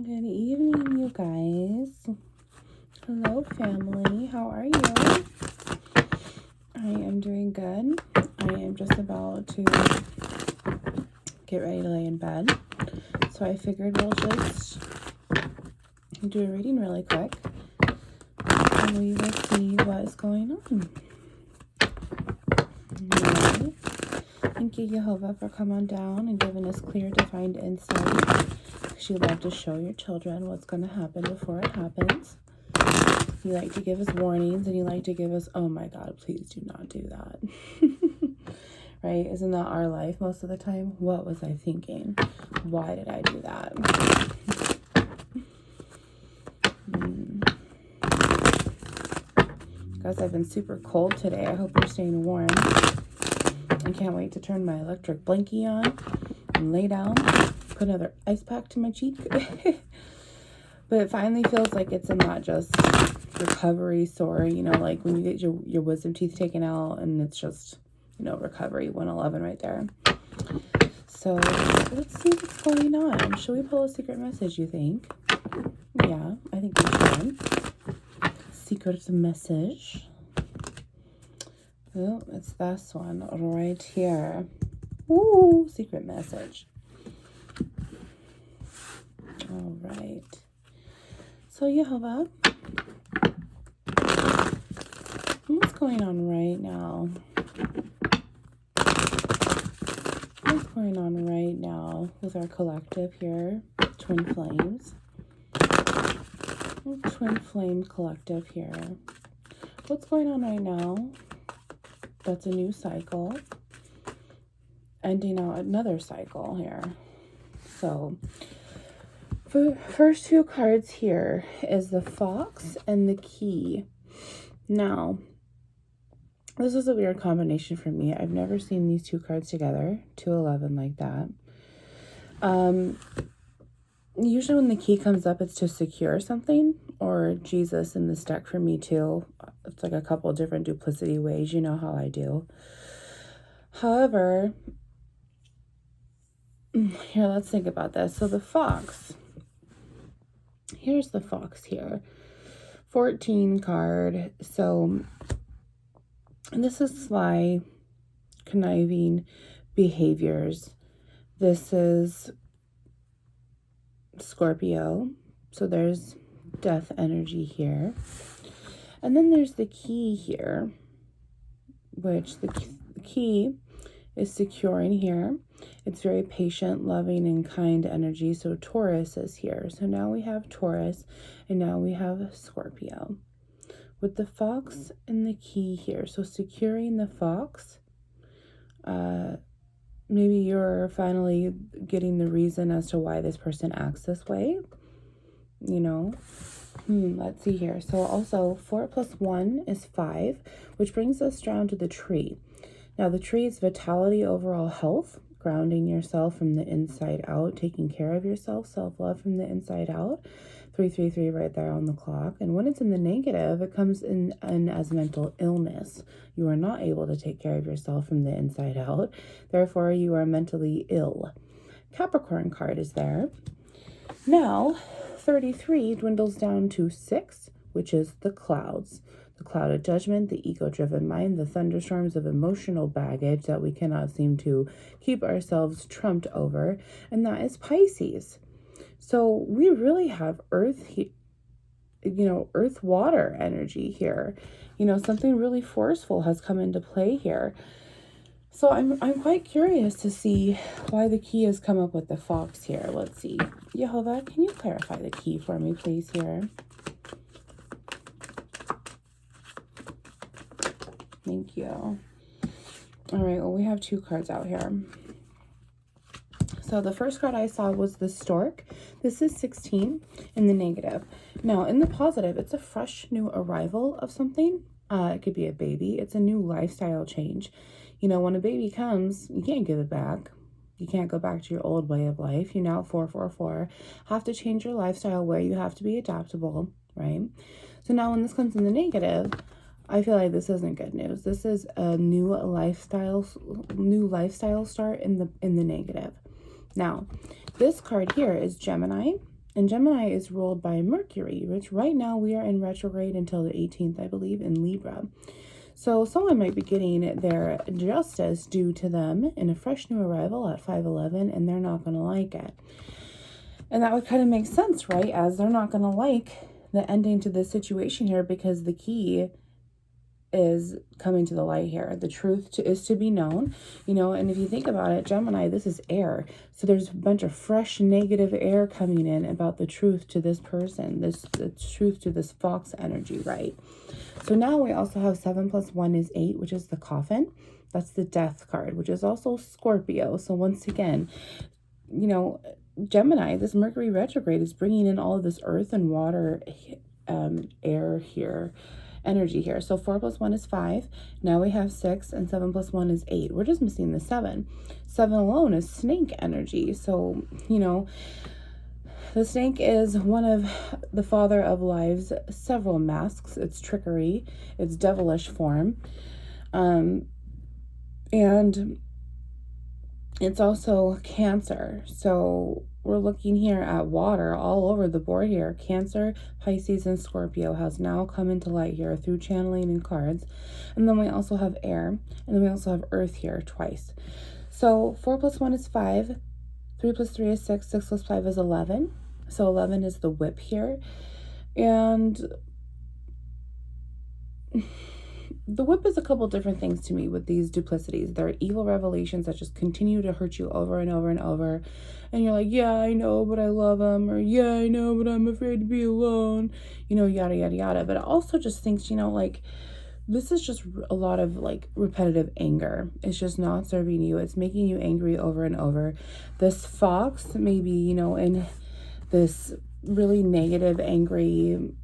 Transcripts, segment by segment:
Good evening, you guys. Hello, family. How are you? I am doing good. I am just about to get ready to lay in bed. So I figured we'll just do a reading really quick. And we will see what is going on. Alright. Thank you, Jehovah, for coming down and giving us clear, defined insight. You love to show your children what's going to happen before it happens. You like to give us warnings, and you like to give us, oh my God, please do not do that. Right? Isn't that our life most of the time? What was I thinking? Why did I do that? Guys, I've been super cold today. I hope you're staying warm. I can't wait to turn my electric blankie on and lay down. Put another ice pack to my cheek. But it finally feels like it's a not just recovery sore, you know, like when you get your wisdom teeth taken out, and it's just, you know, recovery 111 right there. So let's see what's going on. Should we pull a secret message, you think? Yeah, I think we should. Secret message. Oh, it's this one right here. Ooh, secret message. All right. So, Jehovah, what's going on right now? What's going on right now with our collective here? Twin Flames. Twin Flame collective here. What's going on right now? That's a new cycle. Ending out another cycle here. So, the first two cards here is the Fox and the Key. Now, this is a weird combination for me. I've never seen these two cards together, 211 like that. Usually when the Key comes up, it's to secure something, or Jesus in this deck for me too. It's like a couple different duplicity ways. You know how I do. However, here, let's think about this. So the Fox. Here's the Fox here. 14 card. So this is sly, conniving behaviors. This is Scorpio. So there's death energy here. And then there's the Key here, which the Key is securing here. It's very patient, loving, and kind energy. So Taurus is here. So now we have Taurus, and now we have Scorpio. With the Fox and the Key here. So securing the Fox. Maybe you're finally getting the reason as to why this person acts this way. You know. Let's see here. So also 4 + 1 is 5, which brings us down to the tree. Now the tree is vitality, overall health, grounding yourself from the inside out, taking care of yourself, self-love from the inside out. 333 right there on the clock. And when it's in the negative, it comes in as mental illness. You are not able to take care of yourself from the inside out. Therefore, you are mentally ill. Capricorn card is there. Now, 33 dwindles down to 6, which is the clouds. The cloud of judgment, the ego-driven mind, the thunderstorms of emotional baggage that we cannot seem to keep ourselves trumped over, and that is Pisces. So we really have earth, earth water energy here. You know, something really forceful has come into play here. So I'm quite curious to see why the Key has come up with the Fox here. Let's see. Jehovah, can you clarify the Key for me, please, here? Thank you. All right, well, we have two cards out here. So the first card I saw was the Stork. This is 16 in the negative. Now, in the positive, it's a fresh new arrival of something. It could be a baby. It's a new lifestyle change. You know, when a baby comes, you can't give it back. You can't go back to your old way of life. You now 444 have to change your lifestyle where you have to be adaptable, right? So now when this comes in the negative, I feel like this isn't good news. This is a new lifestyle start in the negative. Now, this card here is Gemini, And Gemini is ruled by Mercury, which right now we are in retrograde until the 18th, I believe, in Libra. So someone might be getting their justice due to them in a fresh new arrival at 5/11, and they're not going to like it. And that would kind of make sense, right? As they're not going to like the ending to this situation here, because the key is coming to the light here. The truth is to be known, you know, and if you think about it, Gemini, this is air. So there's a bunch of fresh negative air coming in about the truth to this person, the truth to this fox energy, right? So now we also have 7 + 1 is 8, which is the coffin. That's the death card, which is also Scorpio. So once again, you know, Gemini, this Mercury retrograde is bringing in all of this earth and water, air here, energy here. So 4 + 1 is 5. Now we have 6, and 7 + 1 is 8. We're just missing the 7. 7 alone is snake energy. So, you know, the snake is one of the father of lives, several masks. It's trickery, it's devilish form. And it's also Cancer. So we're looking here at water all over the board here. Cancer, Pisces, and Scorpio has now come into light here through channeling and cards. And then we also have air. And then we also have earth here twice. So 4 + 1 is 5. 3 + 3 is 6. 6 + 5 is 11. So 11 is the whip here. And the whip is a couple different things to me with these duplicities. There are evil revelations that just continue to hurt you over and over and over. And you're like, yeah, I know, but I love him. Or, yeah, I know, but I'm afraid to be alone. You know, yada, yada, yada. But it also just thinks, you know, like, this is just a lot of, like, repetitive anger. It's just not serving you. It's making you angry over and over. This fox, maybe, you know, in this really negative, angry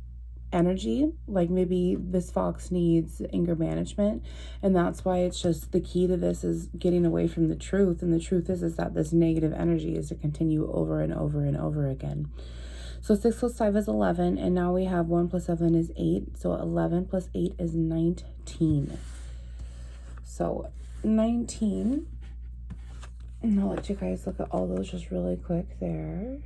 energy, like maybe this fox needs anger management, and that's why it's just the key to this is getting away from the truth. And the truth is that this negative energy is to continue over and over and over again. So 6 + 5 is 11, and now we have 1 + 7 is 8. So 11 + 8 is 19. So 19, and I'll let you guys look at all those just really quick there.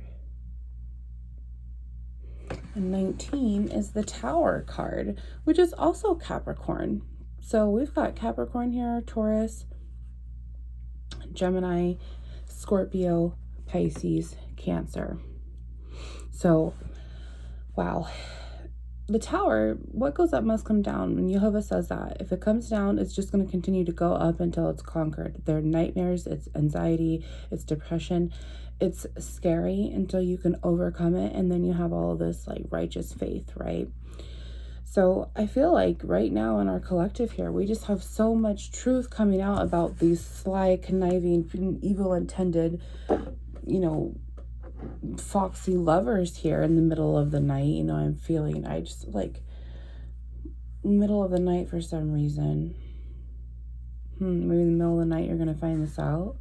And 19 is the Tower card, which is also Capricorn. So we've got Capricorn here, Taurus, Gemini, Scorpio, Pisces, Cancer. So, wow. The Tower, what goes up must come down. When Jehovah says that, if it comes down, it's just going to continue to go up until it's conquered. They're nightmares, it's anxiety, it's depression. It's scary until you can overcome it, and then you have all of this like righteous faith, right? So I feel like right now in our collective here, we just have so much truth coming out about these sly, conniving, evil intended, you know, foxy lovers here in the middle of the night. You know, I'm feeling, I just like middle of the night for some reason. Maybe in the middle of the night you're going to find this out.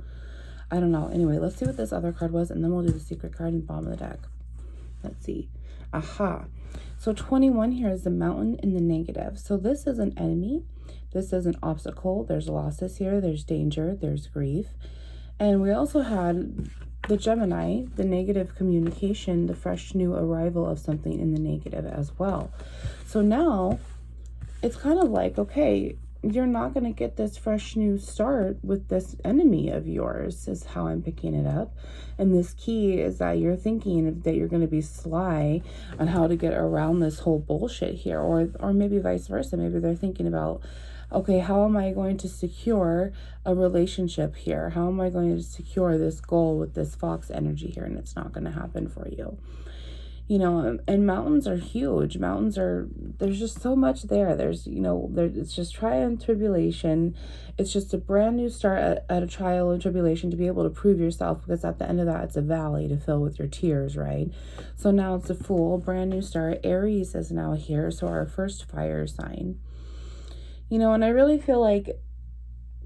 I don't know. Anyway, let's see what this other card was, and then we'll do the secret card in the bottom of the deck. Let's see. Aha. So 21 here is the mountain in the negative. So this is an enemy. This is an obstacle. There's losses here. There's danger. There's grief. And we also had the Gemini, the negative communication, the fresh new arrival of something in the negative as well. So now it's kind of like, okay, you're not going to get this fresh new start with this enemy of yours, is how I'm picking it up. And this key is that you're thinking that you're going to be sly on how to get around this whole bullshit here, or maybe vice versa. Maybe they're thinking about, okay, how am I going to secure a relationship here? How am I going to secure this goal with this fox energy here? And it's not going to happen for you. You know, and mountains are huge. Mountains are, there's just so much there. There's, you know, it's just trial and tribulation. It's just a brand new start at a trial and tribulation to be able to prove yourself, because at the end of that, it's a valley to fill with your tears, right? So now it's a Fool, brand new start. Aries is now here, so our first fire sign. You know, and I really feel like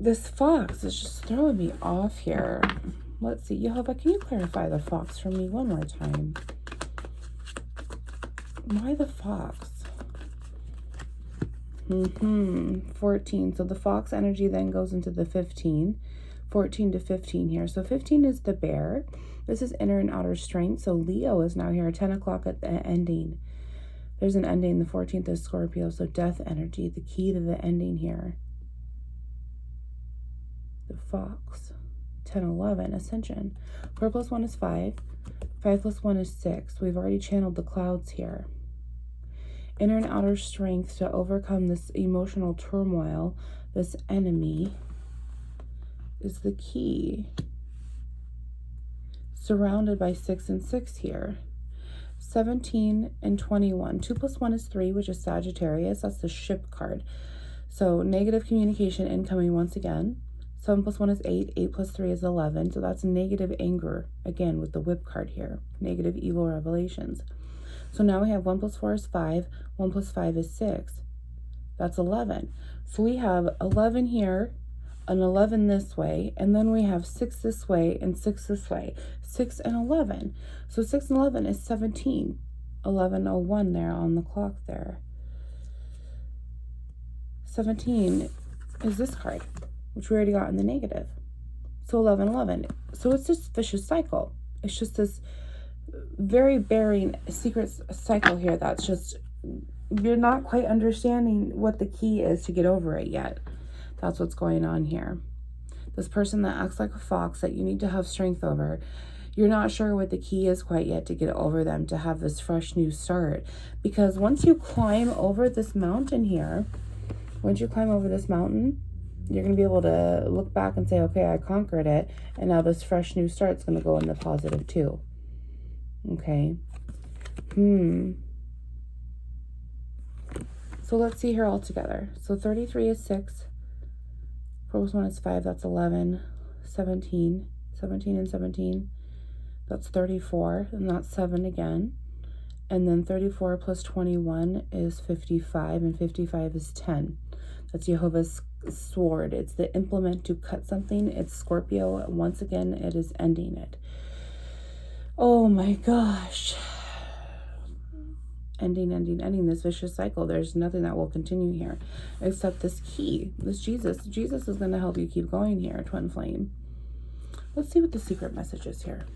this fox is just throwing me off here. Let's see, Jehovah, can you clarify the fox for me one more time? Why the fox? 14. So the fox energy then goes into the 15. 14 to 15 here. So 15 is the bear. This is inner and outer strength. So Leo is now here, 10 o'clock at the ending. There's an ending. The 14th is Scorpio. So death energy, the key to the ending here. The fox. 10, 11, ascension. 4 plus 1 is 5. 5 plus 1 is 6. We've already channeled the clouds here. Inner and outer strength to overcome this emotional turmoil, this enemy, is the key. Surrounded by 6 and 6 here. 17 and 21. 2 plus 1 is 3, which is Sagittarius. That's the ship card. So negative communication incoming once again. 7 plus 1 is 8. 8 plus 3 is 11. So that's negative anger, again, with the whip card here. Negative evil revelations. So now we have 1 plus 4 is 5. 1 plus 5 is 6. That's 11. So we have 11 here, an 11 this way, and then we have 6 this way and 6 this way. 6 and 11. So 6 and 11 is 17. 11:01 there on the clock there. 17 is this card, which we already got in the negative. So 11:11. So it's just a vicious cycle. It's just this very bearing secret cycle here that's just, you're not quite understanding what the key is to get over it yet. That's what's going on here. This person that acts like a fox that you need to have strength over, you're not sure what the key is quite yet to get over them, to have this fresh new start. Because once you climb over this mountain here, once you climb over this mountain, you're going to be able to look back and say, okay, I conquered it, and now this fresh new start's going to go in the positive too. Okay. So let's see here all together. So 33 is 6. 4 plus 1 is 5. That's 11. 17. 17 and 17. That's 34. And that's 7 again. And then 34 plus 21 is 55. And 55 is 10. That's Jehovah's sword. It's the implement to cut something. It's Scorpio. Once again, it is ending it. Oh my gosh. Ending this vicious cycle. There's nothing that will continue here except this key, this Jesus. Jesus is going to help you keep going here, twin flame. Let's see what the secret message is here.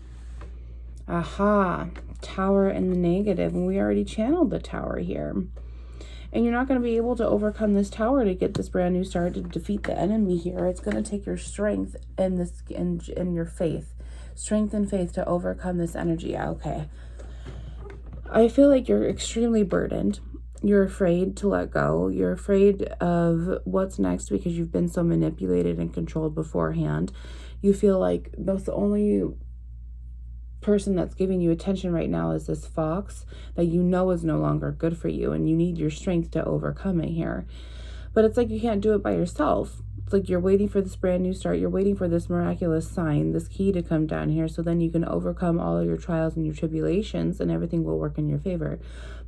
Aha, tower in the negative. And we already channeled the tower here. And you're not going to be able to overcome this tower to get this brand new start, to defeat the enemy here. It's going to take your strength and this and your faith. Strength and faith to overcome this energy. Okay. I feel like you're extremely burdened. You're afraid to let go. You're afraid of what's next because you've been so manipulated and controlled beforehand. You feel like the only person that's giving you attention right now is this fox that you know is no longer good for you, and you need your strength to overcome it here. But it's like you can't do it by yourself. It's like you're waiting for this brand new start. You're waiting for this miraculous sign, this key to come down here, so then you can overcome all of your trials and your tribulations and everything will work in your favor.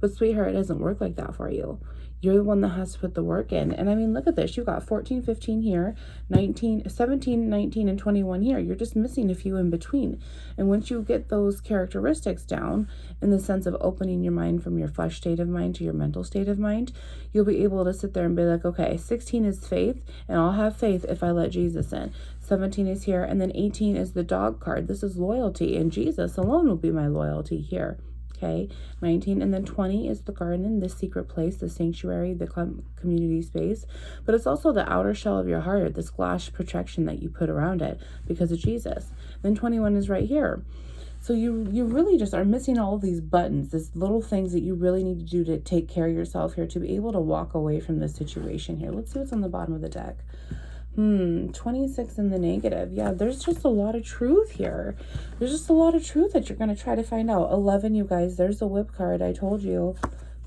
But sweetheart, it doesn't work like that for you. You're the one that has to put the work in. And I mean, look at this. You got 14, 15 here, 19, 17, 19, and 21 here. You're just missing a few in between. And once you get those characteristics down, in the sense of opening your mind from your flesh state of mind to your mental state of mind, you'll be able to sit there and be like, okay, 16 is faith, and I'll have faith if I let Jesus in. 17 is here, and then 18 is the dog card. This is loyalty, and Jesus alone will be my loyalty here. Okay, 19, and then 20 is the garden, the secret place, the sanctuary, the community space. But it's also the outer shell of your heart, this glass protection that you put around it because of Jesus. Then 21 is right here. So you really just are missing all of these buttons, these little things that you really need to do to take care of yourself here, to be able to walk away from this situation here. Let's see what's on the bottom of the deck. 26 in the negative. Yeah, there's just a lot of truth here. There's just a lot of truth that you're going to try to find out. 11, you guys, there's the whip card. I told you.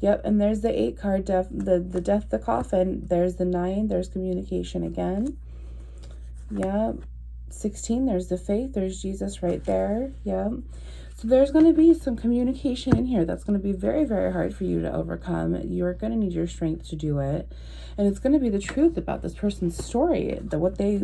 Yep, and there's the 8 card, the death, the coffin. There's the 9, there's communication again. Yep. 16, there's the faith. There's Jesus right there. Yep. So there's going to be some communication in here that's going to be very, very hard for you to overcome. You're going to need your strength to do it. And it's going to be the truth about this person's story, what they,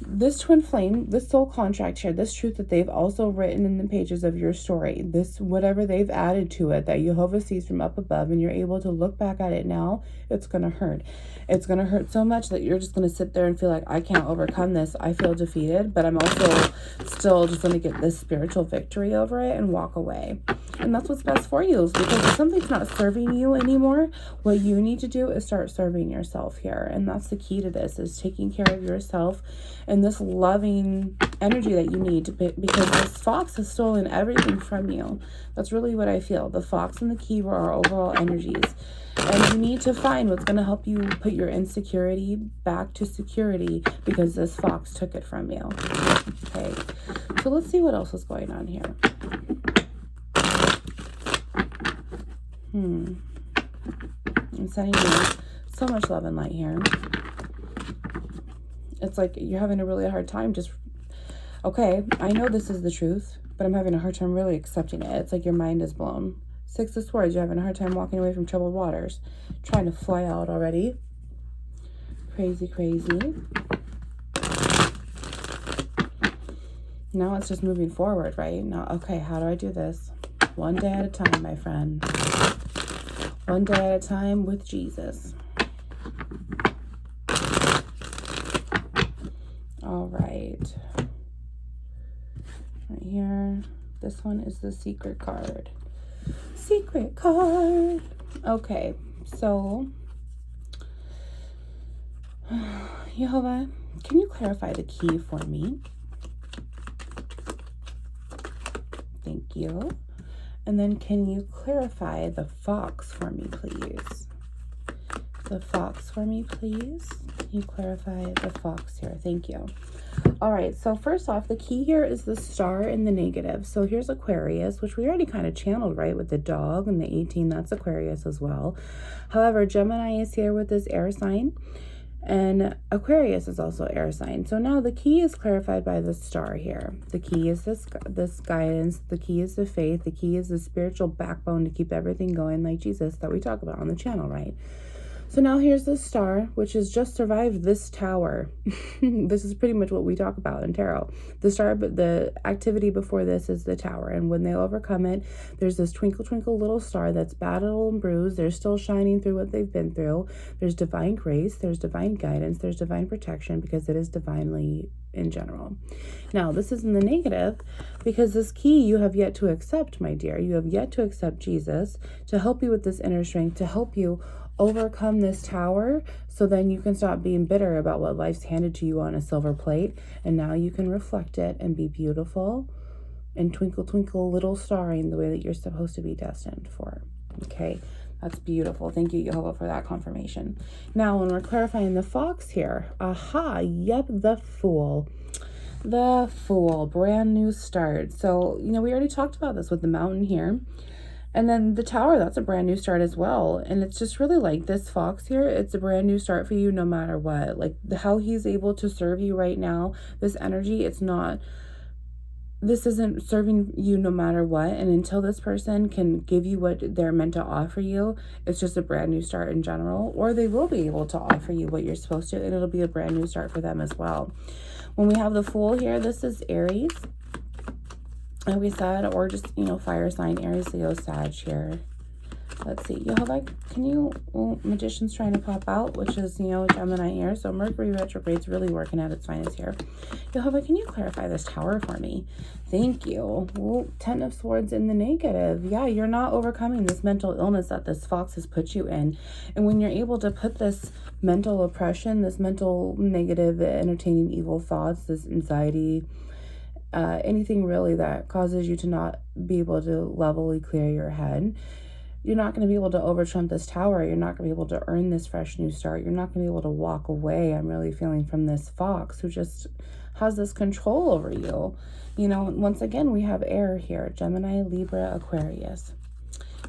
this twin flame, this soul contract here, this truth that they've also written in the pages of your story, this whatever they've added to it that Jehovah sees from up above, and you're able to look back at it now, it's going to hurt. It's going to hurt so much that you're just going to sit there and feel like, I can't overcome this. I feel defeated, but I'm also still just going to get this spiritual victory over it and walk away. And that's what's best for you, is because if something's not serving you anymore, what you need to do is start serving yourself here. And that's the key to this, is taking care of yourself and this loving energy that you need to, because this fox has stolen everything from you. That's really what I feel. The fox and the key were our overall energies. And you need to find what's going to help you put your insecurity back to security, because this fox took it from you. Okay, so let's see what else is going on here. I'm sending you so much love and light here. It's like you're having a really hard time just, okay, I know this is the truth, but I'm having a hard time really accepting it. It's like your mind is blown. Six of Swords, you're having a hard time walking away from troubled waters. Trying to fly out already. Crazy, crazy. Now it's just moving forward, right? Now, okay, how do I do this? One day at a time, my friend. One day at a time with Jesus. All right. Right here. This one is the secret card. Secret card. Okay, so Jehovah, can you clarify the key for me? Thank you. And then can you clarify the fox for me, please? The fox for me, please. Can you clarify the fox here? Thank you. All right, so first off, the key here is the star in the negative. So here's Aquarius, which we already kind of channeled, right, with the dog and the 18. That's Aquarius as well. However, Gemini is here with this air sign, and Aquarius is also air sign. So now the key is clarified by the star here. The key is this guidance. The key is the faith. The key is the spiritual backbone to keep everything going, like Jesus that we talk about on the channel, right? So now here's the star, which has just survived this tower. This is pretty much what we talk about in tarot. The star, but the activity before this is the tower. And when they overcome it, there's this twinkle, twinkle little star that's battered and bruised. They're still shining through what they've been through. There's divine grace. There's divine guidance. There's divine protection, because it is divinely in general. Now, this is in the negative, because this key you have yet to accept, my dear. You have yet to accept Jesus to help you with this inner strength, to help you overcome this tower, so then you can stop being bitter about what life's handed to you on a silver plate, and now you can reflect it and be beautiful and twinkle, twinkle little starring the way that you're supposed to be destined for. Okay, that's beautiful. Thank you, Jehovah, for that confirmation. Now, when we're clarifying the fox here, aha, yep, the Fool. The Fool, brand new start. So, you know, we already talked about this with the mountain here. And then the tower, that's a brand new start as well. And it's just really like this fox here, it's a brand new start for you no matter what. Like how he's able to serve you right now, this energy, it's not, this isn't serving you no matter what. And until this person can give you what they're meant to offer you, it's just a brand new start in general. Or they will be able to offer you what you're supposed to, and it'll be a brand new start for them as well. When we have the Fool here, this is Aries. Like we said, or just, you know, fire sign, Aries, Leo, Sag here. Let's see. Jehovah, can you, Magician's trying to pop out, which is, you know, Gemini here. So Mercury retrograde's really working at its finest here. Jehovah, can you clarify this tower for me? Thank you. Well, 10 of Swords in the negative. Yeah, you're not overcoming this mental illness that this fox has put you in. And when you're able to put this mental oppression, this mental negative, entertaining evil thoughts, this anxiety, anything really that causes you to not be able to levelly clear your head, you're not going to be able to over-trump this tower. You're not going to be able to earn this fresh new start. You're not going to be able to walk away, I'm really feeling, from this fox who just has this control over you. You know, once again, we have air here, Gemini, Libra, Aquarius.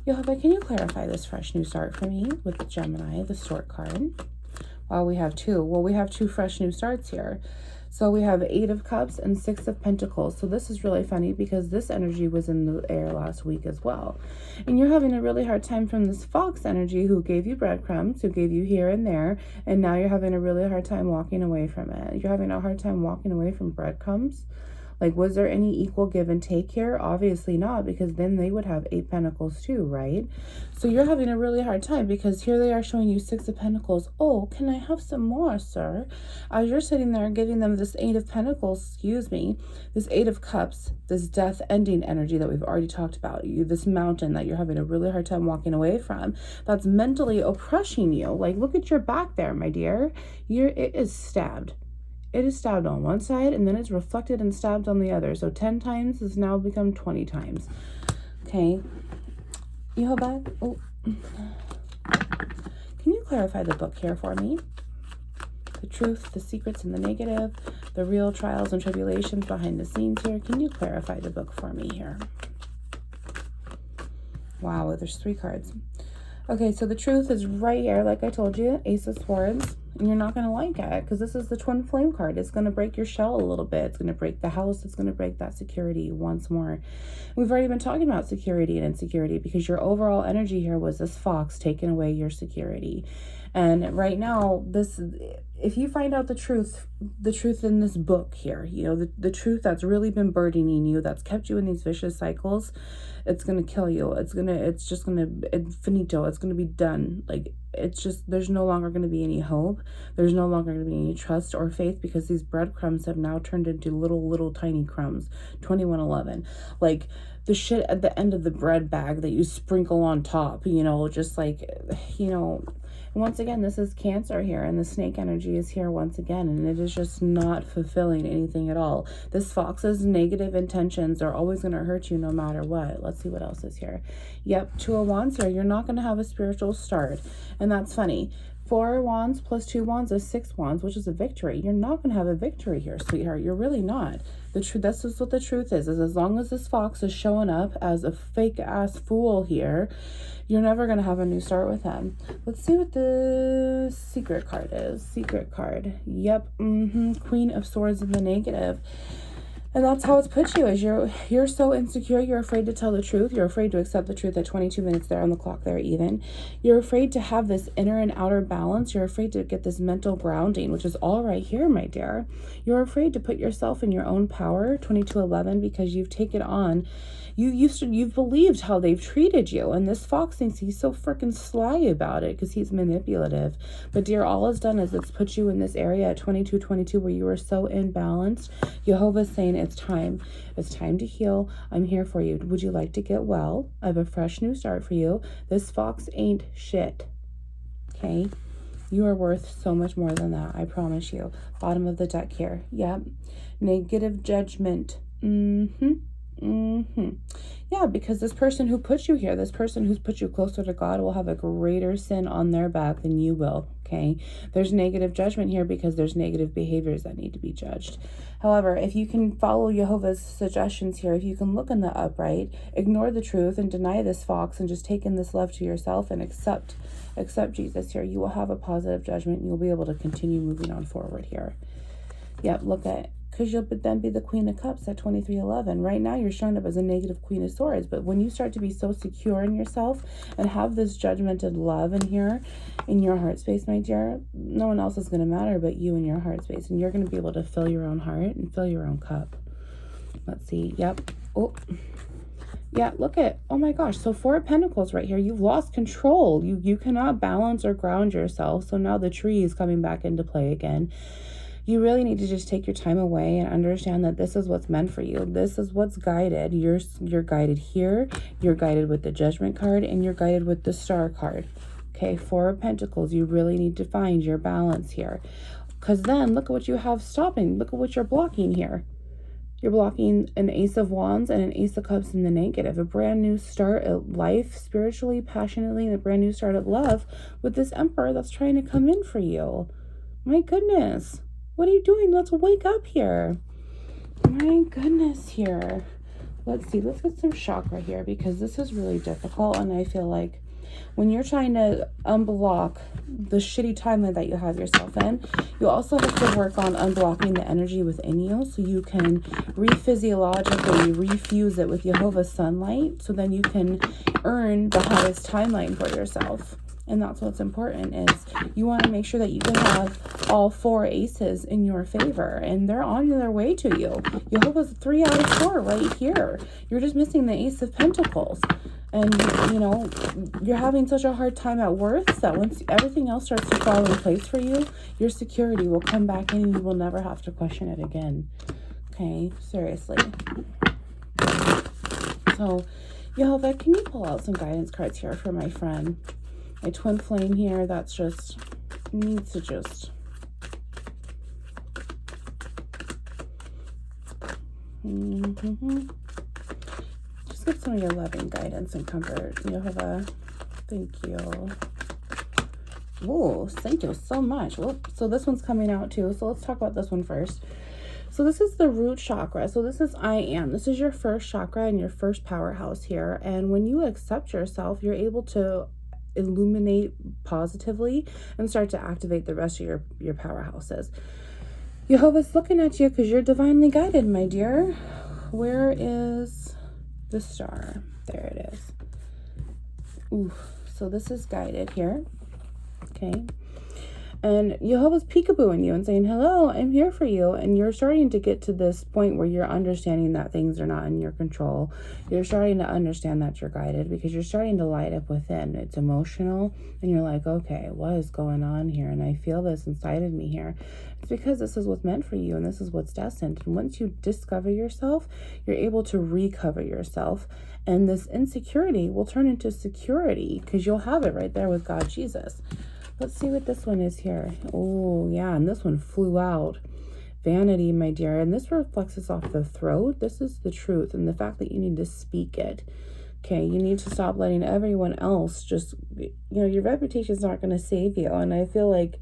Jehovah, can you clarify this fresh new start for me with the Gemini, the Sword card? Well, we have two. Well, we have two fresh new starts here. So we have 8 of Cups and 6 of Pentacles. So this is really funny because this energy was in the air last week as well. And you're having a really hard time from this Fox energy who gave you breadcrumbs, who gave you here and there, and now you're having a really hard time walking away from it. You're having a hard time walking away from breadcrumbs. Like, was there any equal give and take here? Obviously not, because then they would have 8 Pentacles too, right? So you're having a really hard time because here they are showing you 6 of Pentacles. Oh, can I have some more, sir? As you're sitting there giving them this 8 of Pentacles, excuse me, this 8 of Cups, this death ending energy that we've already talked about, this mountain that you're having a really hard time walking away from, that's mentally oppressing you. Like, look at your back there, my dear. It is stabbed. It is stabbed on one side and then it's reflected and stabbed on the other. So 10 times has now become 20 times. Okay. You hold back. Oh. Can you clarify the book here for me? The truth, the secrets, and the negative, the real trials and tribulations behind the scenes here. Can you clarify the book for me here? Wow, there's 3 cards. Okay, so the truth is right here, like I told you, Ace of Swords. And you're not going to like it because this is the twin flame card. It's going to break your shell a little bit. It's going to break the house. It's going to break that security once more. We've already been talking about security and insecurity because your overall energy here was this fox taking away your security. And right now, if you find out the truth in this book here, you know, the truth that's really been burdening you, that's kept you in these vicious cycles, it's going to kill you. It's just going to, finito. It's going to be done. Like, it's just, there's no longer going to be any hope. There's no longer going to be any trust or faith because these breadcrumbs have now turned into little tiny crumbs. 2111. Like, the shit at the end of the bread bag that you sprinkle on top, you know, just like, you know. Once again, this is Cancer here, and the snake energy is here once again, and it is just not fulfilling anything at all. This fox's negative intentions are always going to hurt you no matter what. Let's see what else is here. Yep, 2 of Wands here. You're not going to have a spiritual start, and that's funny. 4 wands plus 2 wands is 6 wands, which is a victory. You're not going to have a victory here, sweetheart. You're really not. The truth, that's just what the truth is as long as this fox is showing up as a fake-ass fool here, you're never going to have a new start with him. Let's see what the secret card is. Secret card. Yep. Queen of Swords in the negative. And that's how it's put you, is you're so insecure, you're afraid to tell the truth, you're afraid to accept the truth at 22 minutes there on the clock there even. You're afraid to have this inner and outer balance, you're afraid to get this mental grounding, which is all right here, my dear. You're afraid to put yourself in your own power, 2211, because you've taken on, you've believed how they've treated you, and this fox thinks he's so freaking sly about it because he's manipulative. But dear, all it's done is it's put you in this area at 2222 where you are so imbalanced. Jehovah's saying it's time to heal. I'm here for you. Would you like to get well? I have a fresh new start for you. This fox ain't shit. Okay, you are worth so much more than that, I promise you. Bottom of the deck here. Yep. Negative judgment. Yeah, because this person who put you here, this person who's put you closer to God will have a greater sin on their back than you will, okay? There's negative judgment here because there's negative behaviors that need to be judged. However, if you can follow Jehovah's suggestions here, if you can look in the upright, ignore the truth and deny this fox and just take in this love to yourself and accept Jesus here, you will have a positive judgment and you'll be able to continue moving on forward here. Yep, look at, because you'll then be the Queen of Cups at 2311. Right now, you're showing up as a negative Queen of Swords. But when you start to be so secure in yourself and have this judgmented love in here, in your heart space, my dear, no one else is going to matter but you and your heart space. And you're going to be able to fill your own heart and fill your own cup. Let's see. Yep. Oh, yeah, look at, oh my gosh. So 4 of Pentacles right here. You've lost control. You cannot balance or ground yourself. So now the tree is coming back into play again. You really need to just take your time away and understand that this is what's meant for you. This is what's guided. You're guided here. You're guided with the Judgment card and you're guided with the Star card. Okay, 4 of Pentacles. You really need to find your balance here. Because then look at what you have stopping. Look at what you're blocking here. You're blocking an Ace of Wands and an Ace of Cups in the negative. A brand new start at life, spiritually, passionately, and a brand new start at love with this Emperor that's trying to come in for you. My goodness. What are you doing? Let's wake up here. My goodness here. Let's see. Let's get some chakra here because this is really difficult. And I feel like when you're trying to unblock the shitty timeline that you have yourself in, you also have to work on unblocking the energy within you so you can re-physiologically refuse it with Jehovah's sunlight, so then you can earn the highest timeline for yourself. And that's what's important, is you want to make sure that you can have all 4 aces in your favor, and they're on their way to you. Jehovah's 3 out of 4 right here. You're just missing the Ace of Pentacles. And, you know, you're having such a hard time at work that once everything else starts to fall in place for you, your security will come back in and you will never have to question it again. Okay, seriously. So, Jehovah, can you pull out some guidance cards here for my friend? My twin flame here, that's just, needs to just... Just get some of your loving guidance and comfort, Jehovah. Thank you. Oh, thank you so much. So this one's coming out too. So let's talk about this one first. So this is the root chakra. So this is I am. This is your first chakra and your first powerhouse here. And when you accept yourself, you're able to illuminate positively and start to activate the rest of your powerhouses. Jehovah's looking at you because you're divinely guided, my dear. Where is the star? There it is. Ooh, so this is guided here. Okay. And Jehovah's peekabooing you and saying, hello, I'm here for you. And you're starting to get to this point where you're understanding that things are not in your control. You're starting to understand that you're guided because you're starting to light up within. It's emotional. And you're like, okay, what is going on here? And I feel this inside of me here. It's because this is what's meant for you and this is what's destined. And once you discover yourself, you're able to recover yourself. And this insecurity will turn into security because you'll have it right there with God Jesus. Let's see what this one is here. Oh, yeah, and this one flew out. Vanity, my dear. And this reflects off the throat. This is the truth and the fact that you need to speak it. Okay, you need to stop letting everyone else just, you know, your reputation is not going to save you. And I feel like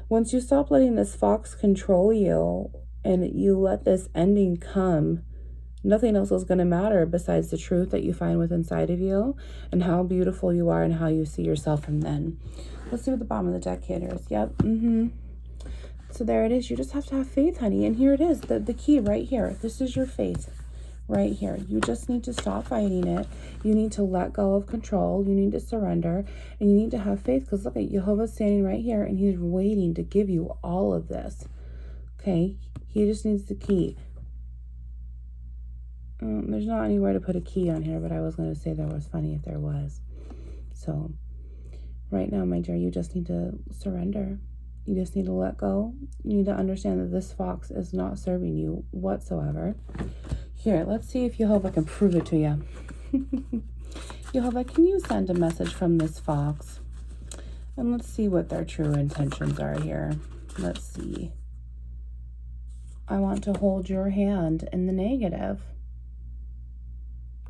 once you stop letting this fox control you and you let this ending come, nothing else is going to matter besides the truth that you find within inside of you and how beautiful you are and how you see yourself from then. Let's see what the bottom of the deck is. Yep. So there it is. You just have to have faith, honey. And here it is. The key right here. This is your faith right here. You just need to stop fighting it. You need to let go of control. You need to surrender. And you need to have faith. Because look at Jehovah's standing right here. And he's waiting to give you all of this. Okay. He just needs the key. There's not anywhere to put a key on here. But I was going to say there was funny if there was. So... right now, my dear, you just need to surrender. You just need to let go. You need to understand that this fox is not serving you whatsoever. Here, let's see if Jehovah can prove it to you. Jehovah, can you send a message from this fox? And let's see what their true intentions are here. Let's see. I want to hold your hand in the negative.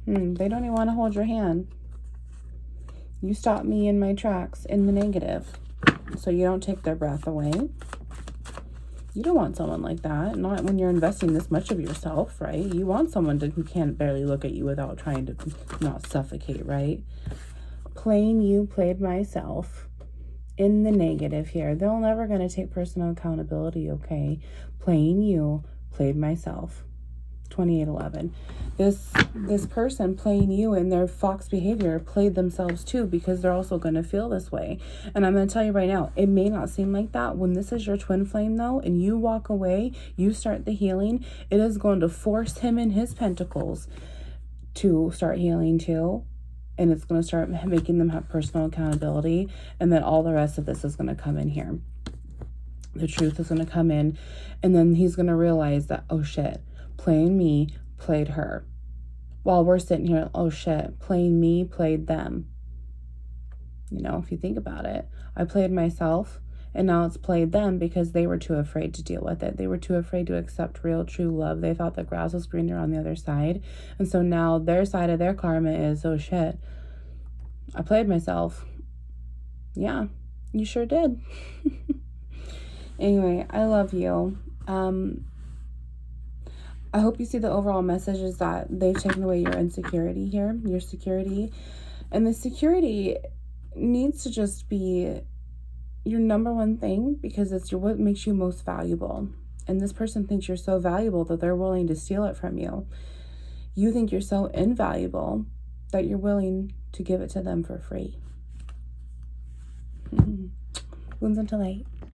They don't even want to hold your hand. You stop me in my tracks in the negative. So you don't take their breath away. You don't want someone like that. Not when you're investing this much of yourself, right? You want someone who can't barely look at you without trying to not suffocate, right? Playing you, played myself in the negative here. They're never going to take personal accountability, okay? Playing you, played myself. 2811. This person playing you in their fox behavior played themselves too, because they're also going to feel this way. And I'm going to tell you right now, it may not seem like that. When this is your twin flame though, and you walk away, you start the healing, it is going to force him in his pentacles to start healing too. And it's going to start making them have personal accountability. And then all the rest of this is going to come in here. The truth is going to come in. And then he's going to realize that, oh shit, playing me played her. While we're sitting here, oh shit, playing me played them. You know, if you think about it, I played myself and now it's played them because they were too afraid to deal with it. They were too afraid to accept real, true love. They thought the grass was greener on the other side. And so now their side of their karma is, oh shit, I played myself. Yeah, you sure did. Anyway, I love you. I hope you see the overall message is that they've taken away your insecurity here, your security. And the security needs to just be your number one thing, because it's what makes you most valuable. And this person thinks you're so valuable that they're willing to steal it from you. You think you're so invaluable that you're willing to give it to them for free. Wounds into light.